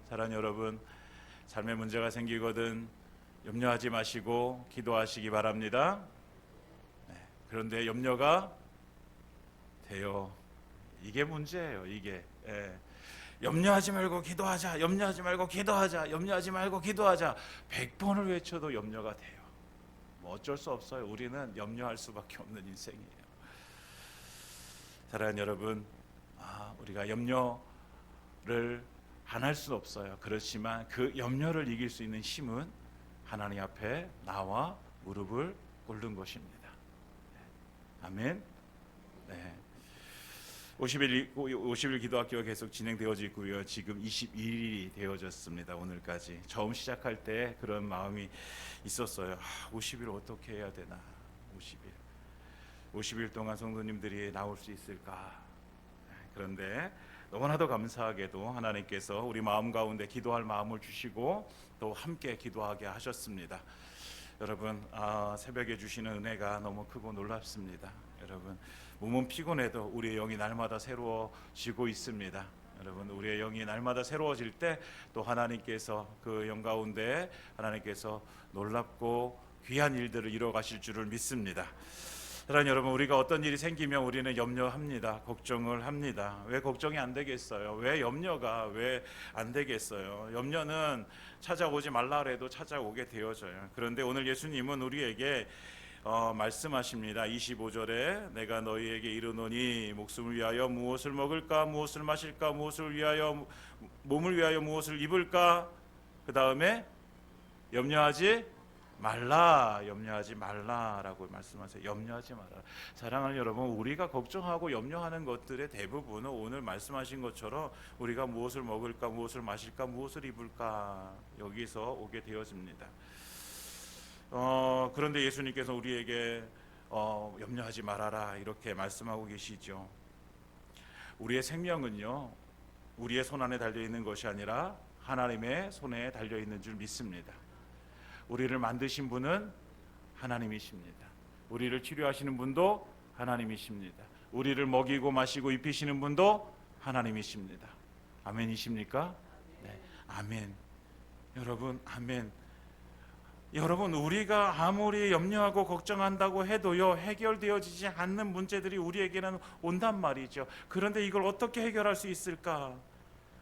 사랑하는 여러분, 삶에 문제가 생기거든 염려하지 마시고 기도하시기 바랍니다. 그런데 염려가 돼요. 이게 문제예요. 이게 염려하지 말고 기도하자, 염려하지 말고 기도하자, 염려하지 말고 기도하자 100번을 외쳐도 염려가 돼요. 뭐 어쩔 수 없어요. 우리는 염려할 수밖에 없는 인생이에요. 사랑하는 여러분, 우리가 염려를 안 할 수 없어요. 그렇지만 그 염려를 이길 수 있는 힘은 하나님 앞에 나와 무릎을 꿇는 것입니다. 아멘. 네. 50일 기도학교가 계속 진행되어지고 있고요. 지금 21일이 되어졌습니다. 오늘까지. 처음 시작할 때 그런 마음이 있었어요. 50일 어떻게 해야 되나. 50일 동안 성도님들이 나올 수 있을까. 그런데 너무나도 감사하게도 하나님께서 우리 마음 가운데 기도할 마음을 주시고 또 함께 기도하게 하셨습니다. 여러분, 새벽에 주시는 은혜가 너무 크고 놀랍습니다. 여러분, 몸은 피곤해도 우리의 영이 날마다 새로워지고 있습니다. 여러분, 우리의 영이 날마다 새로워질 때 또 하나님께서 그 영 가운데 하나님께서 놀랍고 귀한 일들을 이루어 가실 줄을 믿습니다. 사랑하는 여러분, 우리가 어떤 일이 생기면 우리는 염려합니다. 걱정을 합니다. 왜 걱정이 안 되겠어요? 왜 염려가 왜 안 되겠어요? 염려는 찾아오지 말라 해도 찾아오게 되어져요. 그런데 오늘 예수님은 우리에게 말씀하십니다. 25절에 내가 너희에게 이르노니 목숨을 위하여 무엇을 먹을까, 무엇을 마실까, 무엇을 위하여 몸을 위하여 무엇을 입을까. 그 다음에 염려하지 말라라고 말씀하세요. 염려하지 마라. 사랑하는 여러분, 우리가 걱정하고 염려하는 것들의 대부분은 오늘 말씀하신 것처럼 우리가 무엇을 먹을까, 무엇을 마실까, 무엇을 입을까 여기서 오게 되어집니다. 그런데 예수님께서 우리에게 염려하지 말아라 이렇게 말씀하고 계시죠. 우리의 생명은요, 우리의 손 안에 달려있는 것이 아니라 하나님의 손에 달려있는 줄 믿습니다. 우리를 만드신 분은 하나님이십니다. 우리를 치료하시는 분도 하나님이십니다. 우리를 먹이고 마시고 입히시는 분도 하나님이십니다. 아멘이십니까? 네, 아멘. 여러분, 아멘. 여러분, 우리가 아무리 염려하고 걱정한다고 해도요, 해결되어지지 않는 문제들이 우리에게는 온단 말이죠. 그런데 이걸 어떻게 해결할 수 있을까?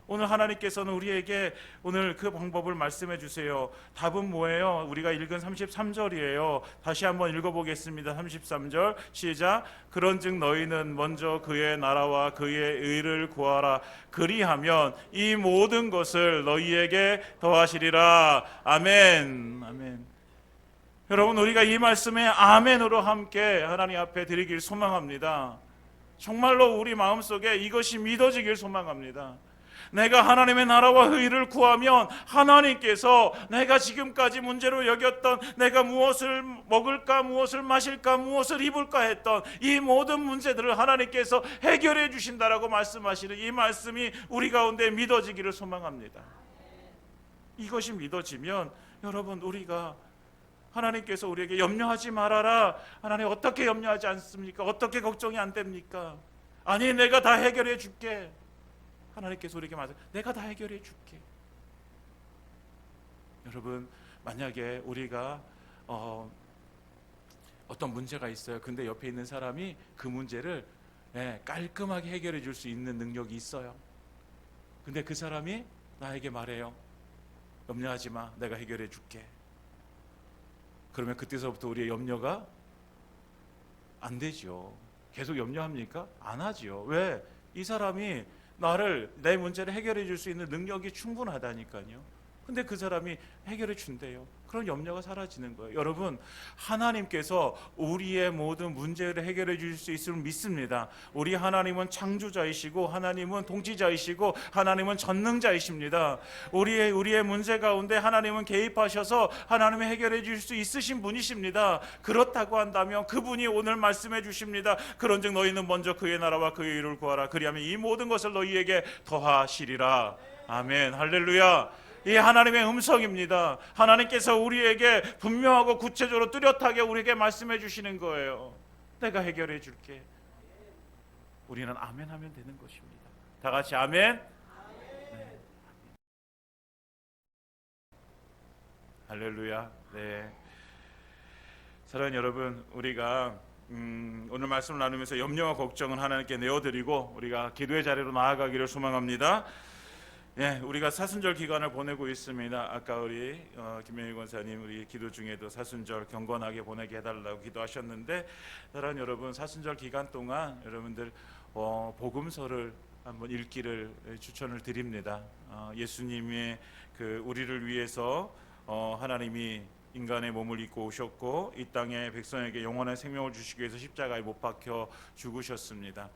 오늘 하나님께서는 우리에게 오늘 그 방법을 말씀해 주세요. 답은 뭐예요? 우리가 읽은 33절이에요. 다시 한번 읽어보겠습니다. 33절 시작. 그런즉 너희는 먼저 그의 나라와 그의 의를 구하라. 그리하면 이 모든 것을 너희에게 더하시리라. 아멘. 아멘. 여러분, 우리가 이 말씀에 아멘으로 함께 하나님 앞에 드리길 소망합니다. 정말로 우리 마음속에 이것이 믿어지길 소망합니다. 내가 하나님의 나라와 의를 구하면 하나님께서 내가 지금까지 문제로 여겼던 내가 무엇을 먹을까, 무엇을 마실까, 무엇을 입을까 했던 이 모든 문제들을 하나님께서 해결해 주신다라고 말씀하시는 이 말씀이 우리 가운데 믿어지기를 소망합니다. 이것이 믿어지면 여러분, 우리가 하나님께서 우리에게 염려하지 말아라. 하나님 어떻게 염려하지 않습니까? 어떻게 걱정이 안 됩니까? 아니, 내가 다 해결해 줄게. 하나님께서 우리에게 말해요. 내가 다 해결해 줄게. 여러분, 만약에 우리가 어떤 문제가 있어요. 근데 옆에 있는 사람이 그 문제를 깔끔하게 해결해 줄 수 있는 능력이 있어요. 근데 그 사람이 나에게 말해요. 염려하지 마. 내가 해결해 줄게. 그러면 그때서부터 우리의 염려가 안 되죠. 계속 염려합니까? 안 하죠. 왜? 이 사람이 내 문제를 해결해 줄 수 있는 능력이 충분하다니까요. 근데 그 사람이 해결해 준대요. 그런 염려가 사라지는 거예요. 여러분, 하나님께서 우리의 모든 문제를 해결해 주실 수 있음을 믿습니다. 우리 하나님은 창조자이시고 하나님은 통치자이시고 하나님은 전능자이십니다. 우리의 문제 가운데 하나님은 개입하셔서 하나님이 해결해 주실 수 있으신 분이십니다. 그렇다고 한다면 그분이 오늘 말씀해 주십니다. 그런즉 너희는 먼저 그의 나라와 그의 의를 구하라. 그리하면 이 모든 것을 너희에게 더하시리라. 아멘. 할렐루야. 이 하나님의 음성입니다. 하나님께서 우리에게 분명하고 구체적으로 뚜렷하게 우리에게 말씀해 주시는 거예요. 내가 해결해 줄게. 우리는 아멘 하면 되는 것입니다. 다 같이 아멘. 할렐루야. 네. 사랑하는 여러분, 우리가 오늘 말씀을 나누면서 염려와 걱정은 하나님께 내어드리고 우리가 기도의 자리로 나아가기를 소망합니다. 예, 우리가 사순절 기간을 보내고 있습니다. 아까 우리 김명희 권사님 우리 기도 중에도 사순절 경건하게 보내게 해달라고 기도하셨는데, 사랑하는 여러분, 사순절 기간 동안 여러분들 복음서를 한번 읽기를 추천을 드립니다. 예수님의 그 우리를 위해서 하나님이 인간의 몸을 입고 오셨고 이 땅의 백성에게 영원한 생명을 주시기 위해서 십자가에 못 박혀 죽으셨습니다.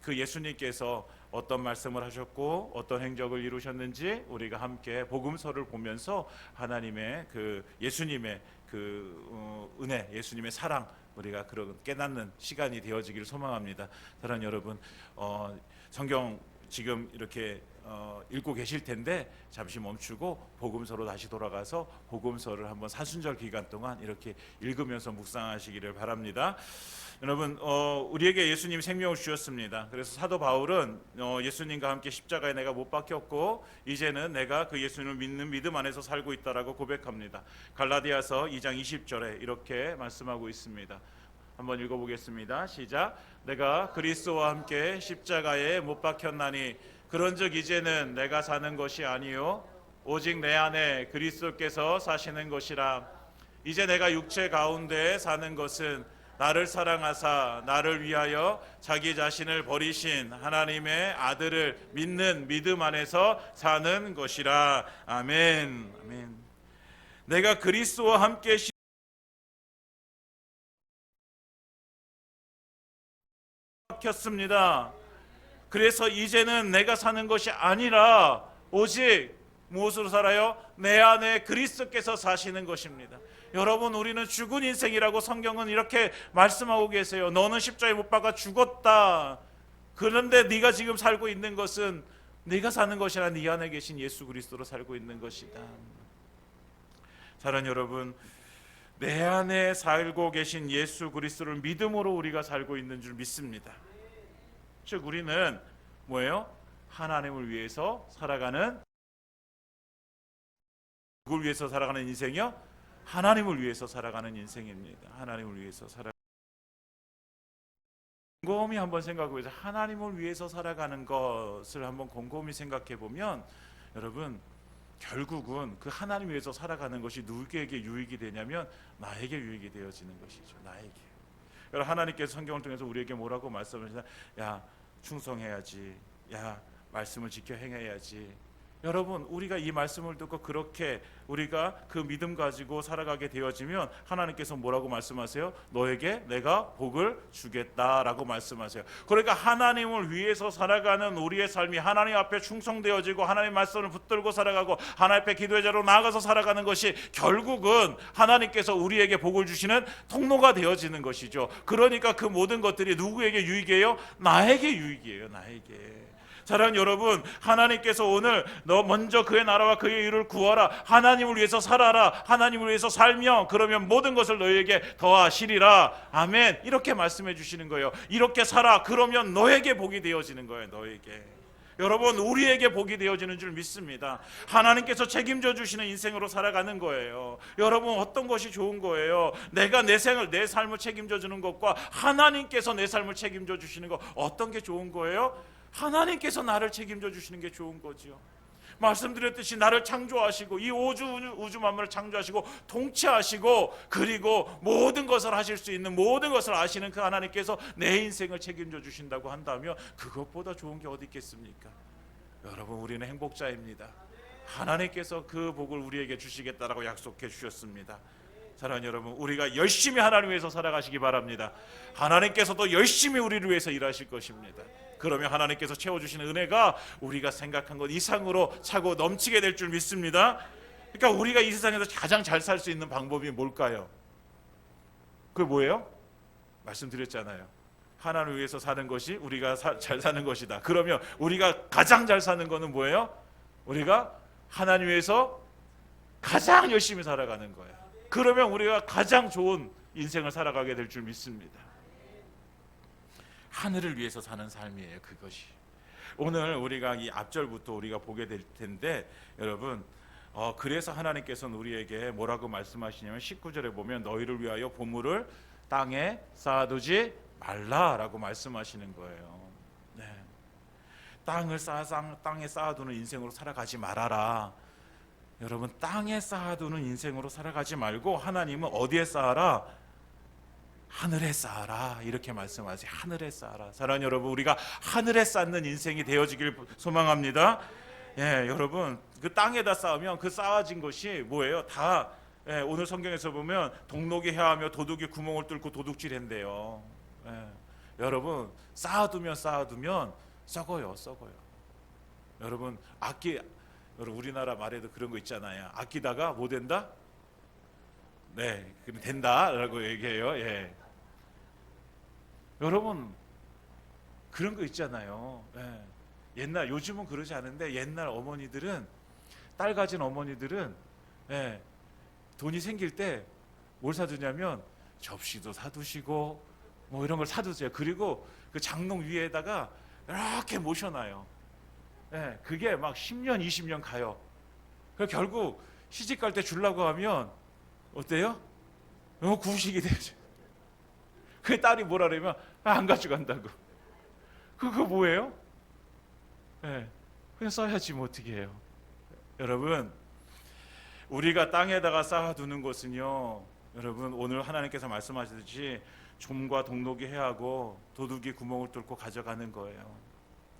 그 예수님께서 어떤 말씀을 하셨고 어떤 행적을 이루셨는지 우리가 함께 복음서를 보면서 하나님의 그 예수님의 그 은혜, 예수님의 사랑 우리가 그런 깨닫는 시간이 되어지기를 소망합니다. 사랑하는 여러분, 성경 지금 이렇게 읽고 계실 텐데 잠시 멈추고 복음서로 다시 돌아가서 복음서를 한번 사순절 기간 동안 이렇게 읽으면서 묵상하시기를 바랍니다. 여러분, 우리에게 예수님 생명을 주셨습니다. 그래서 사도 바울은 예수님과 함께 십자가에 내가 못 박혔고 이제는 내가 그 예수님을 믿는 믿음 안에서 살고 있다라고 고백합니다. 갈라디아서 2장 20절에 이렇게 말씀하고 있습니다. 한번 읽어보겠습니다. 시작. 내가 그리스도와 함께 십자가에 못 박혔나니 그런즉 이제는 내가 사는 것이 아니요 오직 내 안에 그리스도께서 사시는 것이라. 이제 내가 육체 가운데 사는 것은 나를 사랑하사 나를 위하여 자기 자신을 버리신 하나님의 아들을 믿는 믿음 안에서 사는 것이라. 아멘. 아멘. 내가 그리스도와 함께 박혔습니다. 그래서 이제는 내가 사는 것이 아니라 오직 무엇으로 살아요? 내 안에 그리스도께서 사시는 것입니다. 여러분, 우리는 죽은 인생이라고 성경은 이렇게 말씀하고 계세요. 너는 십자가에 못 박아 죽었다. 그런데 네가 지금 살고 있는 것은 네가 사는 것이 아니라 네 안에 계신 예수 그리스도로 살고 있는 것이다. 사랑하는 여러분, 내 안에 살고 계신 예수 그리스도를 믿음으로 우리가 살고 있는 줄 믿습니다. 즉 우리는 뭐예요? 하나님을 위해서 살아가는, 누굴 위해서 살아가는 인생이요? 하나님을 위해서 살아가는 인생입니다. 하나님을 위해서 곰곰이 한번 생각해 보세요. 하나님을 위해서 살아가는 것을 한번 곰곰이 생각해 보면 여러분, 결국은 그 하나님 위해서 살아가는 것이 누구에게 유익이 되냐면 나에게 유익이 되어지는 것이죠. 나에게. 여러분, 하나님께서 성경을 통해서 우리에게 뭐라고 말씀하시나? 야, 충성해야지. 야, 말씀을 지켜 행해야지. 여러분, 우리가 이 말씀을 듣고 그렇게 우리가 그 믿음 가지고 살아가게 되어지면 하나님께서 뭐라고 말씀하세요? 너에게 내가 복을 주겠다라고 말씀하세요. 그러니까 하나님을 위해서 살아가는 우리의 삶이 하나님 앞에 충성되어지고 하나님 말씀을 붙들고 살아가고 하나님 앞에 기도의 자로 나아가서 살아가는 것이 결국은 하나님께서 우리에게 복을 주시는 통로가 되어지는 것이죠. 그러니까 그 모든 것들이 누구에게 유익이에요? 나에게 유익이에요. 나에게. 사랑하는 여러분, 하나님께서 오늘 너 먼저 그의 나라와 그의 의를 구하라, 하나님을 위해서 살아라, 하나님을 위해서 살며 그러면 모든 것을 너에게 더하시리라. 아멘. 이렇게 말씀해 주시는 거예요. 이렇게 살아, 그러면 너에게 복이 되어지는 거예요. 너에게. 여러분, 우리에게 복이 되어지는 줄 믿습니다. 하나님께서 책임져 주시는 인생으로 살아가는 거예요. 여러분, 어떤 것이 좋은 거예요? 내가 내 삶을 책임져 주는 것과 하나님께서 내 삶을 책임져 주시는 것, 어떤 게 좋은 거예요? 하나님께서 나를 책임져 주시는 게 좋은 거지요. 말씀드렸듯이 나를 창조하시고 이 우주 만물을 창조하시고 통치하시고 그리고 모든 것을 하실 수 있는, 모든 것을 아시는 그 하나님께서 내 인생을 책임져 주신다고 한다면 그것보다 좋은 게 어디 있겠습니까? 여러분, 우리는 행복자입니다. 하나님께서 그 복을 우리에게 주시겠다라고 약속해 주셨습니다. 사랑하는 여러분, 우리가 열심히 하나님 위해서 살아가시기 바랍니다. 하나님께서도 열심히 우리를 위해서 일하실 것입니다. 그러면 하나님께서 채워주시는 은혜가 우리가 생각한 것 이상으로 차고 넘치게 될 줄 믿습니다. 그러니까 우리가 이 세상에서 가장 잘 살 수 있는 방법이 뭘까요? 그게 뭐예요? 말씀드렸잖아요. 하나님을 위해서 사는 것이 우리가 잘 사는 것이다. 그러면 우리가 가장 잘 사는 것은 뭐예요? 우리가 하나님 위해서 가장 열심히 살아가는 거예요. 그러면 우리가 가장 좋은 인생을 살아가게 될 줄 믿습니다. 하늘을 위해서 사는 삶이에요. 그것이 오늘 우리가 이 앞절부터 우리가 보게 될 텐데, 여러분, 그래서 하나님께서는 우리에게 뭐라고 말씀하시냐면 19절에 보면 너희를 위하여 보물을 땅에 쌓아두지 말라라고 말씀하시는 거예요. 네. 땅에 쌓아두는 인생으로 살아가지 말아라. 여러분, 땅에 쌓아두는 인생으로 살아가지 말고 하나님은 어디에 쌓아라? 하늘에 쌓아라, 이렇게 말씀하세요. 하늘에 쌓아라. 사랑하는 여러분, 우리가 하늘에 쌓는 인생이 되어지길 소망합니다. 예, 여러분, 그 땅에다 쌓으면 그 쌓아진 것이 뭐예요? 다 오늘 성경에서 보면 동록이 해하며 도둑이 구멍을 뚫고 도둑질한대요. 여러분, 쌓아두면 썩어요. 여러분, 여러분, 우리나라 말에도 그런 거 있잖아요. 아끼다가 뭐 된다? 네, 그럼 된다라고 얘기해요. 예. 여러분, 그런 거 있잖아요. 요즘은 그러지 않은데 옛날 어머니들은, 딸 가진 어머니들은 돈이 생길 때 뭘 사두냐면 접시도 사두시고 뭐 이런 걸 사두세요. 그리고 그 장롱 위에다가 이렇게 모셔놔요. 그게 막 10년 20년 가요. 결국 시집 갈 때 주려고 하면 어때요? 구식이 되죠. 그 딸이 뭐라 그러면 안 가져간다고. 그거 뭐예요? 그냥 써야지 뭐 어떻게 해요. 여러분, 우리가 땅에다가 쌓아두는 것은요, 여러분, 오늘 하나님께서 말씀하셨듯이 좀과 동록이 해하고 도둑이 구멍을 뚫고 가져가는 거예요.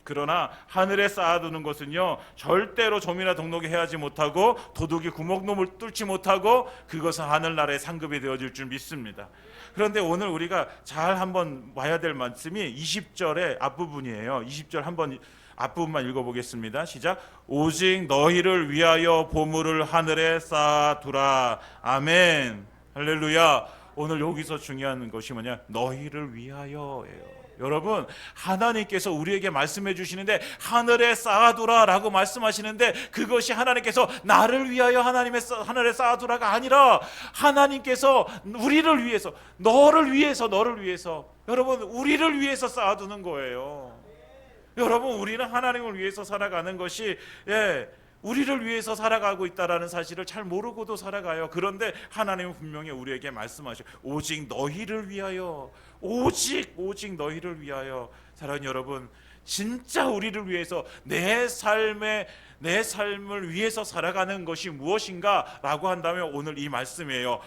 그러나 하늘에 쌓아두는 것은요, 절대로 좀이나 동록이 해하지 못하고 도둑이 구멍놈을 뚫지 못하고 그것은 하늘나라의 상급이 되어질 줄 믿습니다. 그런데 오늘 우리가 잘 한번 봐야 될 말씀이 20절의 앞부분이에요. 20절 한번 앞부분만 읽어보겠습니다. 시작. 오직 너희를 위하여 보물을 하늘에 쌓아두라. 아멘. 할렐루야. 오늘 여기서 중요한 것이 뭐냐? 너희를 위하여예요. 여러분, 하나님께서 우리에게 말씀해 주시는데 하늘에 쌓아두라 라고 말씀하시는데, 그것이 하나님께서 나를 위하여 하늘에 쌓아두라가 아니라 하나님께서 우리를 위해서, 너를 위해서 여러분, 우리를 위해서 쌓아두는 거예요. 여러분, 우리는 하나님을 위해서 살아가는 것이 우리를 위해서 살아가고 있다는 사실을 잘 모르고도 살아가요. 그런데 하나님은 분명히 우리에게 말씀하셔요. 오직 너희를 위하여, 오직 너희를 위하여. 사랑하는 여러분, 진짜 우리를 위해서 내 삶을 위해서 살아가는 것이 무엇인가 라고 한다면 오늘 이 말씀이에요.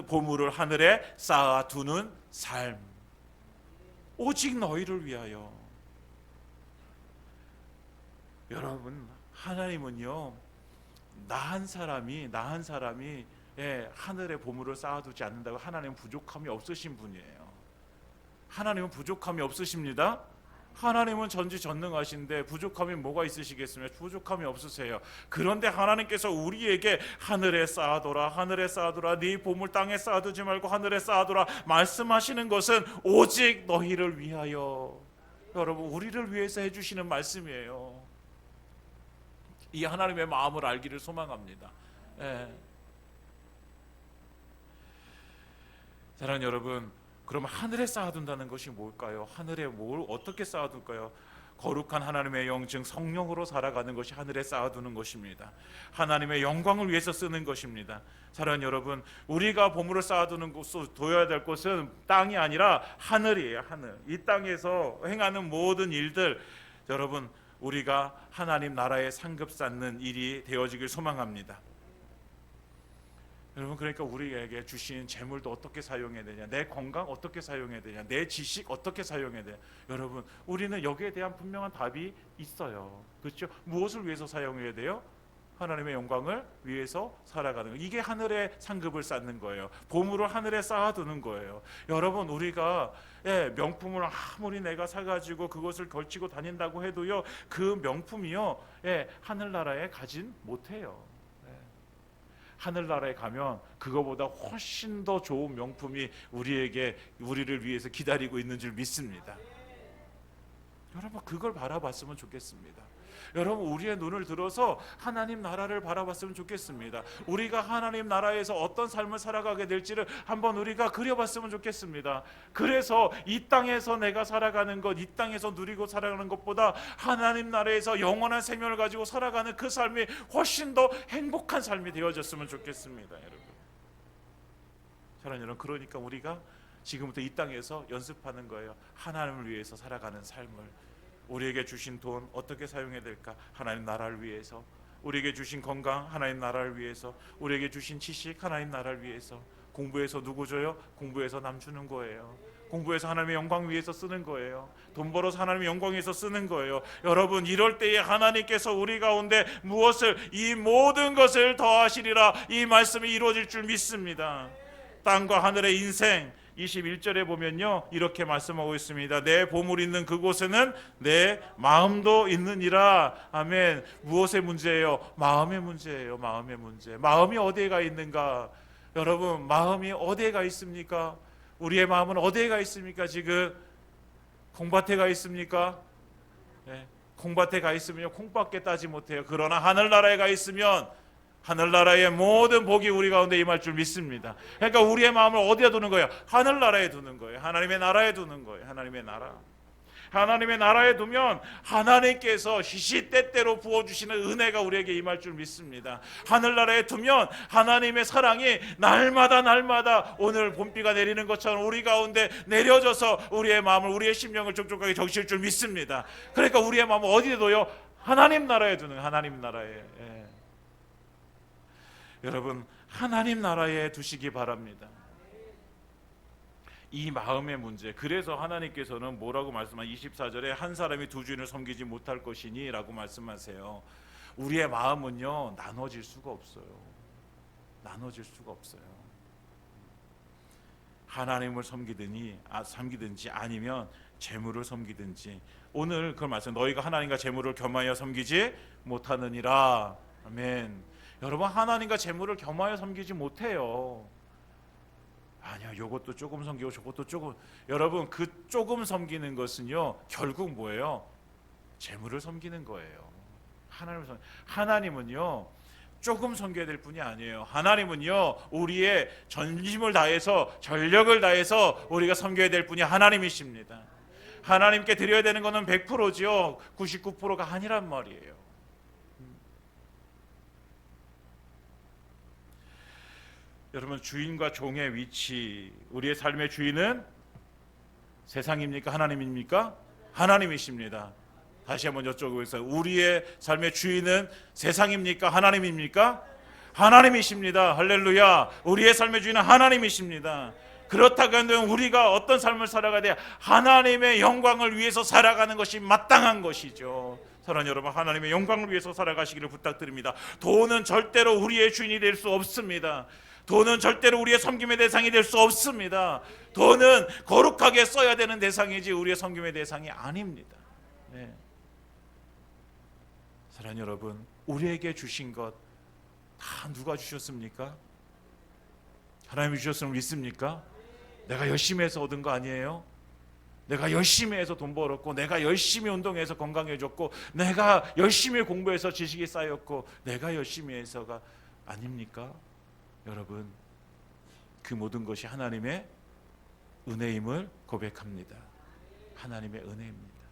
보물을 하늘에 쌓아두는 삶. 오직 너희를 위하여. 여러분, 하나님은요, 나 한 사람이 하늘에 보물을 쌓아두지 않는다고 하나님은 부족함이 없으신 분이에요. 하나님은 부족함이 없으십니다. 하나님은 전지전능하신데 부족함이 뭐가 있으시겠으며? 부족함이 없으세요. 그런데 하나님께서 우리에게 하늘에 쌓아둬라, 네 보물 땅에 쌓아두지 말고 하늘에 쌓아둬라 말씀하시는 것은 오직 너희를 위하여. 여러분, 우리를 위해서 해주시는 말씀이에요. 이 하나님의 마음을 알기를 소망합니다. 사랑하는 여러분, 그럼 하늘에 쌓아둔다는 것이 뭘까요? 하늘에 뭘 어떻게 쌓아둘까요? 거룩한 하나님의 영, 즉 성령으로 살아가는 것이 하늘에 쌓아두는 것입니다. 하나님의 영광을 위해서 쓰는 것입니다. 사랑하는 여러분, 우리가 보물을 쌓아두는 곳, 둬야 될 곳은 땅이 아니라 하늘이에요. 하늘. 이 땅에서 행하는 모든 일들, 여러분, 우리가 하나님 나라의 상급 쌓는 일이 되어지길 소망합니다. 여러분, 그러니까 우리에게 주신 재물도 어떻게 사용해야 되냐, 내 건강 어떻게 사용해야 되냐, 내 지식 어떻게 사용해야 되냐. 여러분, 우리는 여기에 대한 분명한 답이 있어요. 그렇죠? 무엇을 위해서 사용해야 돼요? 하나님의 영광을 위해서 살아가는 거. 이게 하늘의 상급을 쌓는 거예요. 보물을 하늘에 쌓아두는 거예요. 여러분, 우리가 명품을 아무리 내가 사가지고 그것을 걸치고 다닌다고 해도요, 그 명품이요, 하늘나라에 가진 못해요. 하늘나라에 가면 그거보다 훨씬 더 좋은 명품이 우리를 위해서 기다리고 있는 줄 믿습니다. 여러분 그걸 바라봤으면 좋겠습니다. 여러분 우리의 눈을 들어서 하나님 나라를 바라봤으면 좋겠습니다. 우리가 하나님 나라에서 어떤 삶을 살아가게 될지를 한번 우리가 그려봤으면 좋겠습니다. 그래서 이 땅에서 내가 살아가는 것, 이 땅에서 누리고 살아가는 것보다 하나님 나라에서 영원한 생명을 가지고 살아가는 그 삶이 훨씬 더 행복한 삶이 되어졌으면 좋겠습니다. 여러분, 사랑하는 여러분, 그러니까 우리가 지금부터 이 땅에서 연습하는 거예요. 하나님을 위해서 살아가는 삶을. 우리에게 주신 돈 어떻게 사용해야 될까? 하나님 나라를 위해서. 우리에게 주신 건강 하나님 나라를 위해서. 우리에게 주신 지식 하나님 나라를 위해서. 공부해서 누구 줘요? 공부해서 남 주는 거예요. 공부해서 하나님의 영광 위해서 쓰는 거예요. 돈 벌어서 하나님의 영광 위해서 쓰는 거예요. 여러분 이럴 때에 하나님께서 우리 가운데 무엇을, 이 모든 것을 더하시리라, 이 말씀이 이루어질 줄 믿습니다. 땅과 하늘의 인생, 21절에 보면요 이렇게 말씀하고 있습니다. 내 보물 있는 그곳에는 내 마음도 있느니라. 아멘. 무엇의 문제예요? 마음의 문제예요. 마음의 문제. 마음이 어디에 가 있는가? 여러분 마음이 어디에 가 있습니까? 우리의 마음은 어디에 가 있습니까? 지금 콩밭에 가 있습니까? 네. 콩밭에 가 있으면 콩밖에 따지 못해요. 그러나 하늘나라에 가 있으면 하늘나라의 모든 복이 우리 가운데 임할 줄 믿습니다. 그러니까 우리의 마음을 어디에 두는 거예요? 하늘나라에 두는 거예요. 하나님의 나라에 두는 거예요. 하나님의 나라. 하나님의 나라에 두면 하나님께서 시시때때로 부어주시는 은혜가 우리에게 임할 줄 믿습니다. 하늘나라에 두면 하나님의 사랑이 날마다 오늘 봄비가 내리는 것처럼 우리 가운데 내려져서 우리의 마음을, 우리의 심령을 촉촉하게 적실 줄 믿습니다. 그러니까 우리의 마음을 어디에 둬요? 하나님 나라에 두는, 하나님 나라에. 예. 여러분 하나님 나라에 두시기 바랍니다. 이 마음의 문제. 그래서 하나님께서는 뭐라고 말씀한 24절에 한 사람이 두 주인을 섬기지 못할 것이니 라고 말씀하세요. 우리의 마음은요 나눠질 수가 없어요. 나눠질 수가 없어요. 하나님을 섬기든지 아니면 재물을 섬기든지. 오늘 그걸 말씀, 너희가 하나님과 재물을 겸하여 섬기지 못하느니라. 아멘. 여러분 하나님과 재물을 겸하여 섬기지 못해요. 아니야, 요것도 조금 섬기고 저것도 조금. 여러분 그 조금 섬기는 것은요 결국 뭐예요? 재물을 섬기는 거예요. 하나님은요 조금 섬겨야 될 뿐이 아니에요. 하나님은요 우리의 전심을 다해서, 전력을 다해서 우리가 섬겨야 될 분이 하나님이십니다. 하나님께 드려야 되는 것은 100%죠 99%가 아니란 말이에요. 여러분 주인과 종의 위치, 우리의 삶의 주인은 세상입니까? 하나님입니까? 하나님이십니다. 다시 한번 여쭤보겠습니다. 우리의 삶의 주인은 세상입니까? 하나님입니까? 하나님이십니다. 할렐루야. 우리의 삶의 주인은 하나님이십니다. 그렇다고 한다면 우리가 어떤 삶을 살아가야 돼요? 하나님의 영광을 위해서 살아가는 것이 마땅한 것이죠. 사랑하는 여러분, 하나님의 영광을 위해서 살아가시기를 부탁드립니다. 돈은 절대로 우리의 주인이 될 수 없습니다. 돈은 절대로 우리의 섬김의 대상이 될 수 없습니다. 돈은 거룩하게 써야 되는 대상이지 우리의 섬김의 대상이 아닙니다. 네. 사랑하는 여러분, 우리에게 주신 것 다 누가 주셨습니까? 하나님이 주셨음을 믿습니까? 내가 열심히 해서 얻은 거 아니에요? 내가 열심히 해서 돈 벌었고, 내가 열심히 운동해서 건강해졌고, 내가 열심히 공부해서 지식이 쌓였고, 내가 열심히 해서가 아닙니까? 여러분, 그 모든 것이 하나님의 은혜임을 고백합니다. 하나님의 은혜입니다.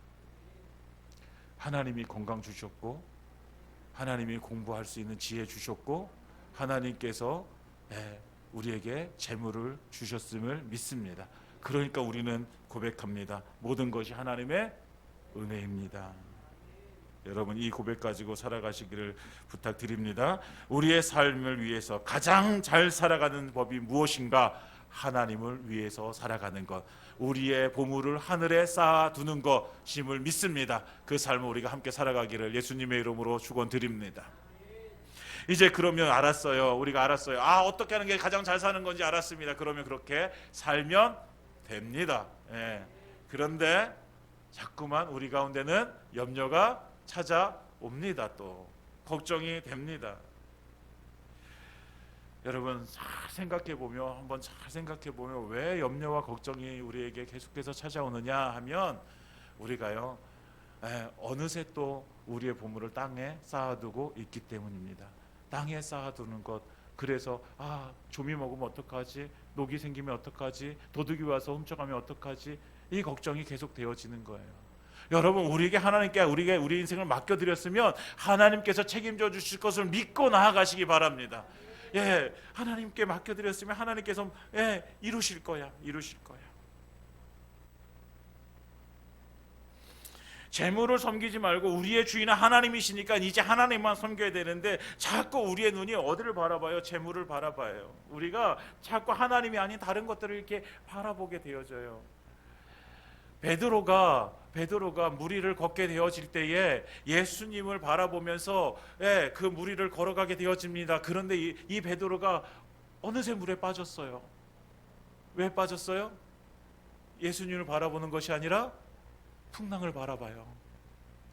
하나님이 건강 주셨고, 하나님이 공부할 수 있는 지혜 주셨고, 하나님께서 우리에게 재물을 주셨음을 믿습니다. 그러니까 우리는 고백합니다. 모든 것이 하나님의 은혜입니다. 여러분 이 고백 가지고 살아가시기를 부탁드립니다. 우리의 삶을 위해서 가장 잘 살아가는 법이 무엇인가? 하나님을 위해서 살아가는 것, 우리의 보물을 하늘에 쌓아두는 것임을 믿습니다. 그 삶을 우리가 함께 살아가기를 예수님의 이름으로 축원드립니다. 이제 그러면 알았어요. 우리가 알았어요. 어떻게 하는 게 가장 잘 사는 건지 알았습니다. 그러면 그렇게 살면 됩니다. 그런데 자꾸만 우리 가운데는 염려가 찾아옵니다. 또 걱정이 됩니다. 여러분 잘 생각해보면, 한번 잘 생각해보면 왜 염려와 걱정이 우리에게 계속해서 찾아오느냐 하면, 우리가요 어느새 또 우리의 보물을 땅에 쌓아두고 있기 때문입니다. 땅에 쌓아두는 것. 그래서 조미 먹으면 어떡하지? 녹이 생기면 어떡하지? 도둑이 와서 훔쳐가면 어떡하지? 이 걱정이 계속 되어지는 거예요. 여러분, 우리에게 하나님께 우리 인생을 맡겨드렸으면 하나님께서 책임져 주실 것을 믿고 나아가시기 바랍니다. 하나님께 맡겨드렸으면 하나님께서 이루실 거야. 재물을 섬기지 말고 우리의 주인은 하나님이시니까 이제 하나님만 섬겨야 되는데 자꾸 우리의 눈이 어디를 바라봐요? 재물을 바라봐요. 우리가 자꾸 하나님이 아닌 다른 것들을 이렇게 바라보게 되어져요. 베드로가 무리를 걷게 되어질 때에 예수님을 바라보면서 그 무리를 걸어가게 되어집니다. 그런데 이 베드로가 어느새 물에 빠졌어요. 왜 빠졌어요? 예수님을 바라보는 것이 아니라 풍랑을 바라봐요.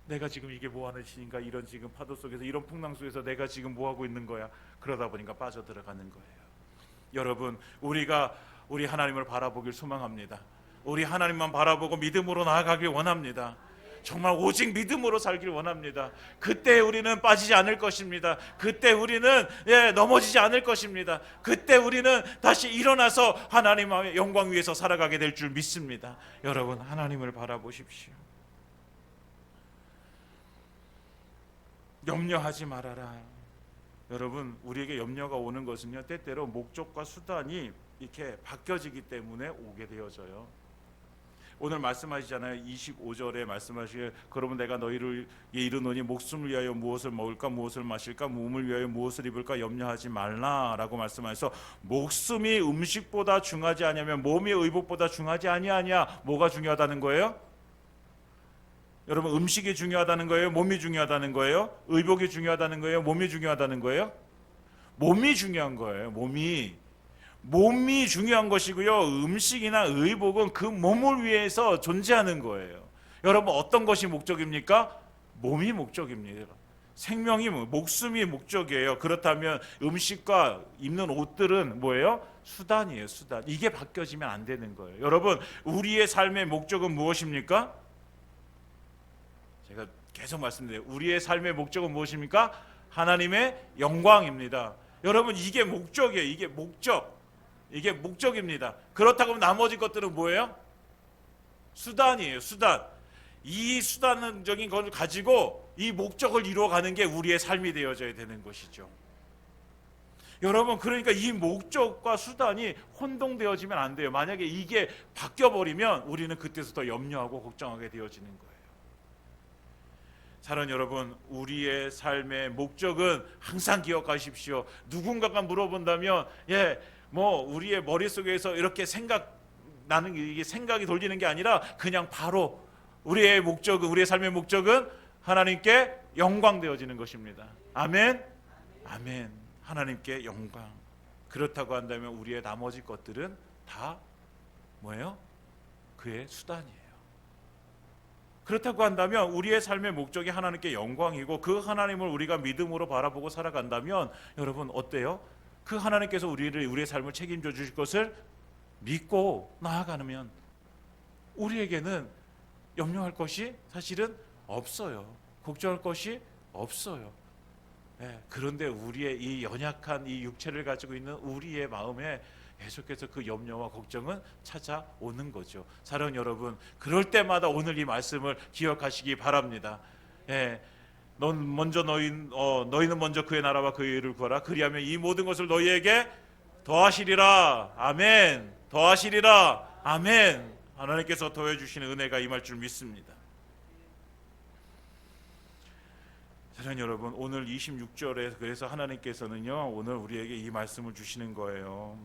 내가 지금 이게 뭐하는 신인가, 이런 지금 파도 속에서, 이런 풍랑 속에서 내가 지금 뭐하고 있는 거야. 그러다 보니까 빠져들어가는 거예요. 여러분, 우리 하나님을 바라보길 소망합니다. 우리 하나님만 바라보고 믿음으로 나아가길 원합니다. 정말 오직 믿음으로 살길 원합니다. 그때 우리는 빠지지 않을 것입니다. 그때 우리는 넘어지지 않을 것입니다. 그때 우리는 다시 일어나서 하나님의 영광 위에서 살아가게 될 줄 믿습니다. 여러분, 하나님을 바라보십시오. 염려하지 말아라. 여러분, 우리에게 염려가 오는 것은요, 때때로 목적과 수단이 이렇게 바뀌어지기 때문에 오게 되어져요. 오늘 말씀하시잖아요. 25절에 말씀하시길, 그러면 내가 너희를 이르노니 목숨을 위하여 무엇을 먹을까, 무엇을 마실까, 몸을 위하여 무엇을 입을까 염려하지 말라라고 말씀하셔서, 목숨이 음식보다 중하지 아니하면 몸이 의복보다 중하지 아니하냐. 뭐가 중요하다는 거예요? 여러분, 음식이 중요하다는 거예요? 몸이 중요하다는 거예요? 의복이 중요하다는 거예요? 몸이 중요하다는 거예요? 몸이 중요한 거예요. 몸이 중요한 것이고요. 음식이나 의복은 그 몸을 위해서 존재하는 거예요. 여러분, 어떤 것이 목적입니까? 몸이 목적입니다. 생명이, 목숨이 목적이에요. 그렇다면 음식과 입는 옷들은 뭐예요? 수단이에요. 수단. 이게 바뀌어지면 안 되는 거예요. 여러분, 우리의 삶의 목적은 무엇입니까? 제가 계속 말씀드려요. 우리의 삶의 목적은 무엇입니까? 하나님의 영광입니다. 여러분, 이게 목적이에요. 이게 목적입니다. 그렇다고 하면 나머지 것들은 뭐예요? 수단이에요. 수단. 이 수단적인 것을 가지고 이 목적을 이루어가는 게 우리의 삶이 되어져야 되는 것이죠. 여러분, 그러니까 이 목적과 수단이 혼동되어지면 안 돼요. 만약에 이게 바뀌어버리면 우리는 그때부터 염려하고 걱정하게 되어지는 거예요. 사랑하는 여러분, 우리의 삶의 목적은 항상 기억하십시오. 누군가가 물어본다면 우리의 머릿속에서 이렇게 이게 생각이 돌리는 게 아니라 그냥 바로 우리의 삶의 목적은 하나님께 영광되어지는 것입니다. 아멘. 아멘. 하나님께 영광. 그렇다고 한다면 우리의 나머지 것들은 다 뭐예요? 그의 수단이에요. 그렇다고 한다면 우리의 삶의 목적이 하나님께 영광이고 그 하나님을 우리가 믿음으로 바라보고 살아간다면 여러분, 어때요? 그 하나님께서 우리의 삶을 책임져 주실 것을 믿고 나아가면 우리에게는 염려할 것이 사실은 없어요. 걱정할 것이 없어요. 그런데 우리의 이 연약한 이 육체를 가지고 있는 우리의 마음에 계속해서 그 염려와 걱정은 찾아오는 거죠. 사랑하는 여러분, 그럴 때마다 오늘 이 말씀을 기억하시기 바랍니다. 너희는 먼저 그의 나라와 그의 의를 구하라. 그리하면 이 모든 것을 너희에게 더하시리라. 아멘. 더하시리라. 아멘. 하나님께서 더해 주시는 은혜가 임할 줄 믿습니다. 사랑하는 여러분, 오늘 26절에 그래서 하나님께서는요, 오늘 우리에게 이 말씀을 주시는 거예요.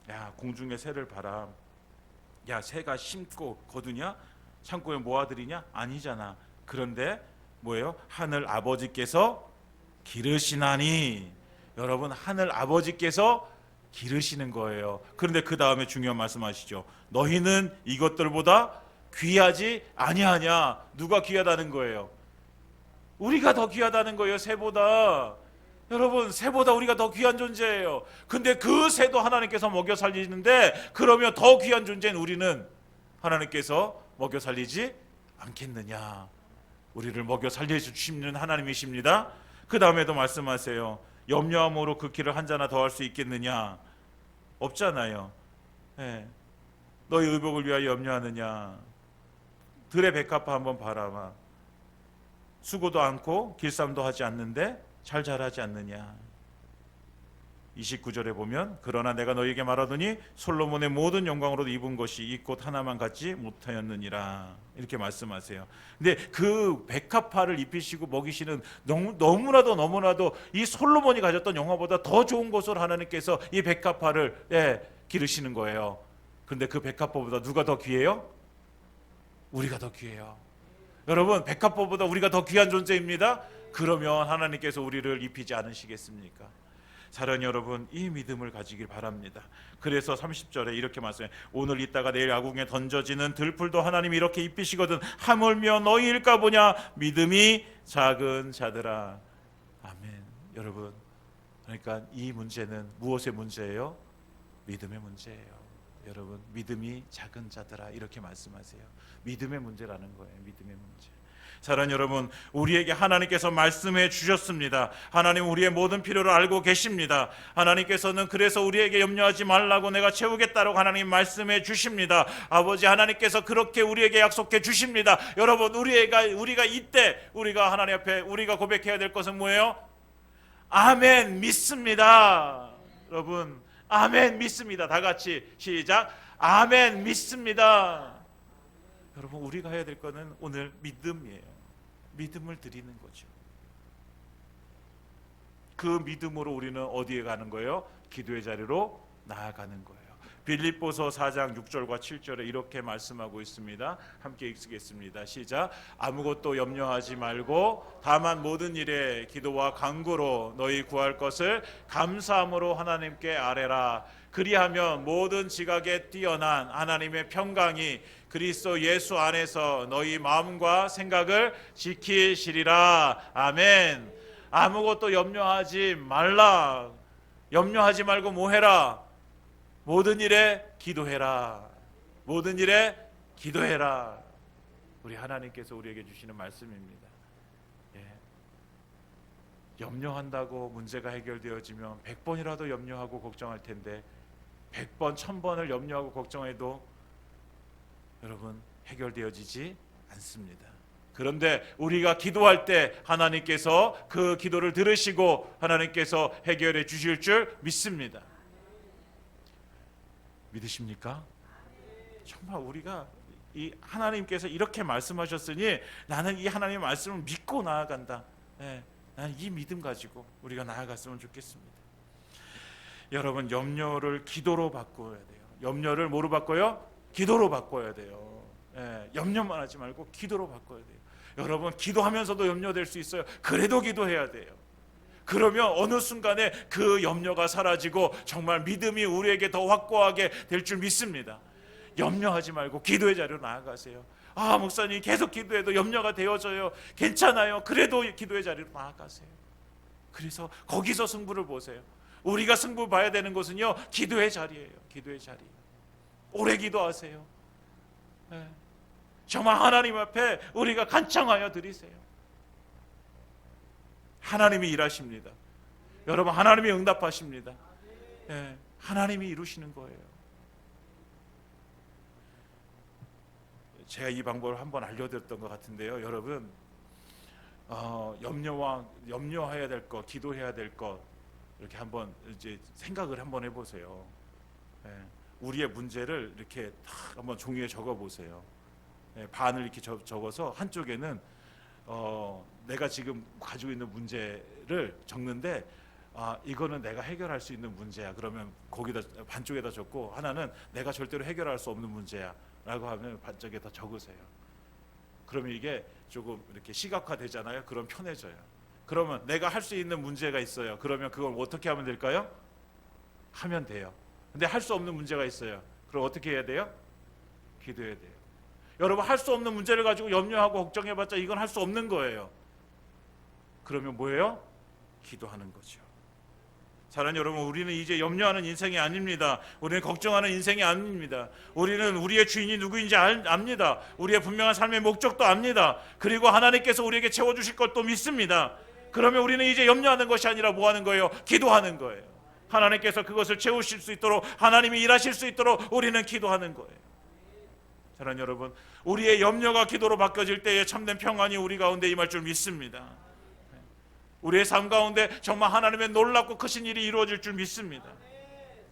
야, 공중의 새를 봐라. 야, 새가 심고 거두냐? 창고에 모아들이냐? 아니잖아. 그런데 뭐예요? 하늘 아버지께서 기르시나니. 여러분, 하늘 아버지께서 기르시는 거예요. 그런데 그 다음에 중요한 말씀하시죠. 너희는 이것들보다 귀하지 아니하냐. 누가 귀하다는 거예요? 우리가 더 귀하다는 거예요. 새보다. 여러분, 새보다 우리가 더 귀한 존재예요. 근데 그 새도 하나님께서 먹여 살리는데, 그러면 더 귀한 존재인 우리는 하나님께서 먹여 살리지 않겠느냐. 우리를 먹여 살려주시는 하나님이십니다. 그 다음에도 말씀하세요. 염려함으로 그 길을 한 자나 더 할 수 있겠느냐? 없잖아요. 예. 너희 의복을 위하여 염려하느냐? 들의 백합화 한번 바라봐. 수고도 않고 길쌈도 하지 않는데 잘 자라지 않느냐? 29절에 보면 그러나 내가 너희에게 말하더니 솔로몬의 모든 영광으로 입은 것이 이 꽃 하나만 갖지 못하였느니라, 이렇게 말씀하세요. 근데 그 백합화를 입히시고 먹이시는 너무나도 이 솔로몬이 가졌던 영화보다 더 좋은 것을 하나님께서 이 백합화를 기르시는 거예요. 그런데 그 백합화보다 누가 더 귀해요? 우리가 더 귀해요. 여러분, 백합화보다 우리가 더 귀한 존재입니다. 그러면 하나님께서 우리를 입히지 않으시겠습니까? 사랑하는 여러분, 이 믿음을 가지길 바랍니다. 그래서 30절에 이렇게 말씀해요. 오늘 있다가 내일 아궁에 던져지는 들풀도 하나님이 이렇게 입히시거든 하물며 너희일까 보냐 믿음이 작은 자들아. 아멘. 여러분, 그러니까 이 문제는 무엇의 문제예요? 믿음의 문제예요. 여러분, 믿음이 작은 자들아, 이렇게 말씀하세요. 믿음의 문제라는 거예요. 믿음의 문제. 사랑하는 여러분, 우리에게 하나님께서 말씀해 주셨습니다. 하나님 우리의 모든 필요를 알고 계십니다. 하나님께서는 그래서 우리에게 염려하지 말라고 내가 채우겠다라고 하나님 말씀해 주십니다. 아버지 하나님께서 그렇게 우리에게 약속해 주십니다. 여러분, 우리가 이때 우리가 하나님 앞에 우리가 고백해야 될 것은 뭐예요? 아멘, 믿습니다. 여러분, 아멘, 믿습니다. 다 같이 시작. 아멘, 믿습니다. 여러분, 우리가 해야 될 것은 오늘 믿음이에요. 믿음을 드리는 거죠. 그 믿음으로 우리는 어디에 가는 거예요? 기도의 자리로 나아가는 거예요. 빌립보서 4장 6절과 7절에 이렇게 말씀하고 있습니다. 함께 읽겠습니다. 시작. 아무것도 염려하지 말고 다만 모든 일에 기도와 간구로 너희 구할 것을 감사함으로 하나님께 아뢰라. 그리하면 모든 지각에 뛰어난 하나님의 평강이 그리스도 예수 안에서 너희 마음과 생각을 지키시리라. 아멘. 아무것도 염려하지 말라. 염려하지 말고 뭐 해라? 모든 일에 기도해라. 모든 일에 기도해라. 우리 하나님께서 우리에게 주시는 말씀입니다. 염려한다고 문제가 해결되어지면 100번이라도 염려하고 걱정할 텐데 100번, 1000번을 염려하고 걱정해도 여러분 해결되어지지 않습니다. 그런데 우리가 기도할 때 하나님께서 그 기도를 들으시고 하나님께서 해결해 주실 줄 믿습니다. 믿으십니까? 정말 우리가 이 하나님께서 이렇게 말씀하셨으니 나는 이 하나님의 말씀을 믿고 나아간다. 나는 이 믿음 가지고 우리가 나아갔으면 좋겠습니다. 여러분, 염려를 기도로 바꿔야 돼요. 염려를 뭐로 바꿔요? 기도로 바꿔야 돼요. 염려만 하지 말고 기도로 바꿔야 돼요. 여러분, 기도하면서도 염려될 수 있어요. 그래도 기도해야 돼요. 그러면 어느 순간에 그 염려가 사라지고 정말 믿음이 우리에게 더 확고하게 될 줄 믿습니다. 염려하지 말고 기도의 자리로 나아가세요. 아, 목사님 계속 기도해도 염려가 되어져요. 괜찮아요. 그래도 기도의 자리로 나아가세요. 그래서 거기서 승부를 보세요. 우리가 승부 봐야 되는 것은요, 기도의 자리예요. 기도의 자리. 오래 기도하세요. 정말 하나님 앞에 우리가 간청하여 드리세요. 하나님이 일하십니다. 여러분, 하나님이 응답하십니다. 하나님이 이루시는 거예요. 제가 이 방법을 한번 알려드렸던 것 같은데요. 여러분, 염려해야 될 것, 기도해야 될 것, 이렇게 한번 이제 생각을 한번 해보세요. 우리의 문제를 이렇게 딱 한번 종이에 적어보세요. 반을 이렇게 적어서 한쪽에는 내가 지금 가지고 있는 문제를 적는데 이거는 내가 해결할 수 있는 문제야. 그러면 거기다 반쪽에다 적고 하나는 내가 절대로 해결할 수 없는 문제야 라고 하면 반쪽에다 적으세요. 그러면 이게 조금 이렇게 시각화 되잖아요. 그럼 편해져요. 그러면 내가 할 수 있는 문제가 있어요. 그러면 그걸 어떻게 하면 될까요? 하면 돼요. 근데 할 수 없는 문제가 있어요. 그럼 어떻게 해야 돼요? 기도해야 돼요. 여러분, 할 수 없는 문제를 가지고 염려하고 걱정해봤자 이건 할 수 없는 거예요. 그러면 뭐예요? 기도하는 거죠. 사랑하는 여러분, 우리는 이제 염려하는 인생이 아닙니다. 우리는 걱정하는 인생이 아닙니다. 우리는 우리의 주인이 누구인지 압니다. 우리의 분명한 삶의 목적도 압니다. 그리고 하나님께서 우리에게 채워주실 것도 믿습니다. 그러면 우리는 이제 염려하는 것이 아니라 뭐 하는 거예요? 기도하는 거예요. 하나님께서 그것을 채우실 수 있도록, 하나님이 일하실 수 있도록 우리는 기도하는 거예요. 사랑하는 여러분, 우리의 염려가 기도로 바뀌어질 때에 참된 평안이 우리 가운데 임할 줄 믿습니다. 우리의 삶 가운데 정말 하나님의 놀랍고 크신 일이 이루어질 줄 믿습니다.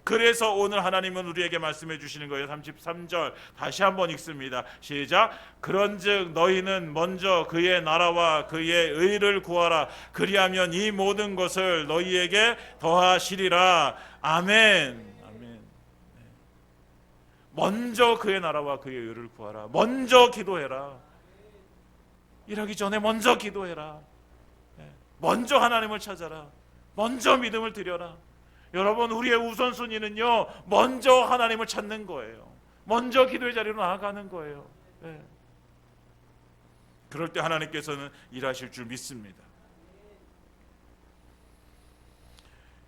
그래서 오늘 하나님은 우리에게 말씀해 주시는 거예요. 33절 다시 한번 읽습니다. 시작. 그런즉 너희는 먼저 그의 나라와 그의 의를 구하라. 그리하면 이 모든 것을 너희에게 더하시리라. 아멘. 아멘. 먼저 그의 나라와 그의 의를 구하라. 먼저 기도해라. 일하기 전에 먼저 기도해라. 먼저 하나님을 찾아라. 먼저 믿음을 드려라. 여러분, 우리의 우선순위는요, 먼저 하나님을 찾는 거예요. 먼저 기도의 자리로 나아가는 거예요. 그럴 때 하나님께서는 일하실 줄 믿습니다.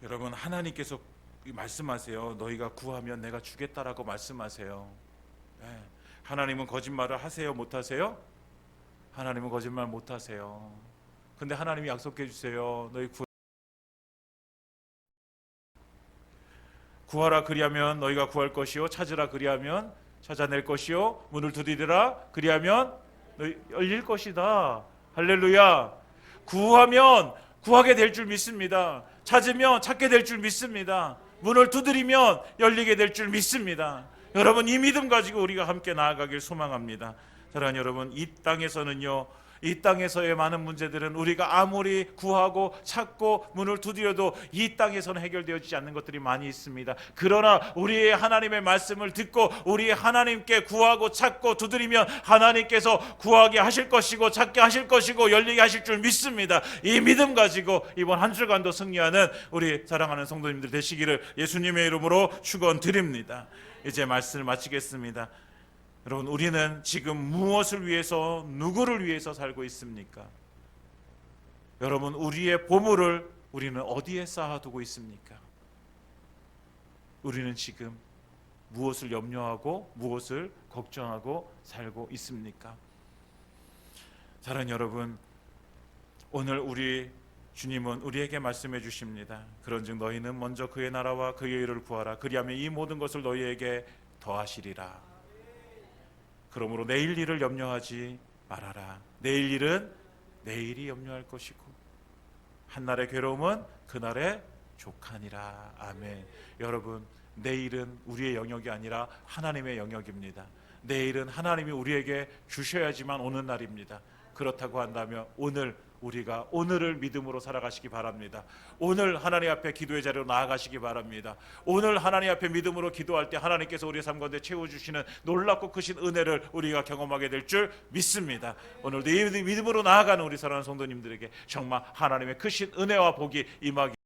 여러분, 하나님께서 말씀하세요. 너희가 구하면 내가 주겠다라고 말씀하세요. 하나님은 거짓말을 하세요, 못하세요? 하나님은 거짓말 못하세요. 근데 하나님이 약속해 주세요. 너희 구하라 그리하면 너희가 구할 것이요, 찾으라 그리하면 찾아낼 것이요, 문을 두드리라 그리하면 너희 열릴 것이다. 할렐루야. 구하면 구하게 될 줄 믿습니다. 찾으면 찾게 될 줄 믿습니다. 문을 두드리면 열리게 될 줄 믿습니다. 여러분, 이 믿음 가지고 우리가 함께 나아가길 소망합니다. 사랑하는 여러분, 이 땅에서는요, 이 땅에서의 많은 문제들은 우리가 아무리 구하고 찾고 문을 두드려도 이 땅에서는 해결되어지지 않는 것들이 많이 있습니다. 그러나 우리의 하나님의 말씀을 듣고 우리 하나님께 구하고 찾고 두드리면 하나님께서 구하게 하실 것이고 찾게 하실 것이고 열리게 하실 줄 믿습니다. 이 믿음 가지고 이번 한 주간도 승리하는 우리 사랑하는 성도님들 되시기를 예수님의 이름으로 축원드립니다. 이제 말씀을 마치겠습니다. 여러분, 우리는 지금 무엇을 위해서, 누구를 위해서 살고 있습니까? 여러분, 우리의 보물을 우리는 어디에 쌓아두고 있습니까? 우리는 지금 무엇을 염려하고 무엇을 걱정하고 살고 있습니까? 사랑하는 여러분, 오늘 우리 주님은 우리에게 말씀해 주십니다. 그런즉 너희는 먼저 그의 나라와 그의 의를 구하라. 그리하면 이 모든 것을 너희에게 더하시리라. 그러므로 내일 일을 염려하지 말아라. 내일 일은 내일이 염려할 것이고 한날의 괴로움은 그날의 족하니라. 아멘. 여러분, 내일은 우리의 영역이 아니라 하나님의 영역입니다. 내일은 하나님이 우리에게 주셔야지만 오는 날입니다. 그렇다고 한다면 오늘 우리가 오늘을 믿음으로 살아가시기 바랍니다. 오늘 하나님 앞에 기도의 자리로 나아가시기 바랍니다. 오늘 하나님 앞에 믿음으로 기도할 때 하나님께서 우리의 삶 가운데 채워주시는 놀랍고 크신 은혜를 우리가 경험하게 될 줄 믿습니다. 오늘도 이 믿음으로 나아가는 우리 사랑하는 성도님들에게 정말 하나님의 크신 은혜와 복이 임하기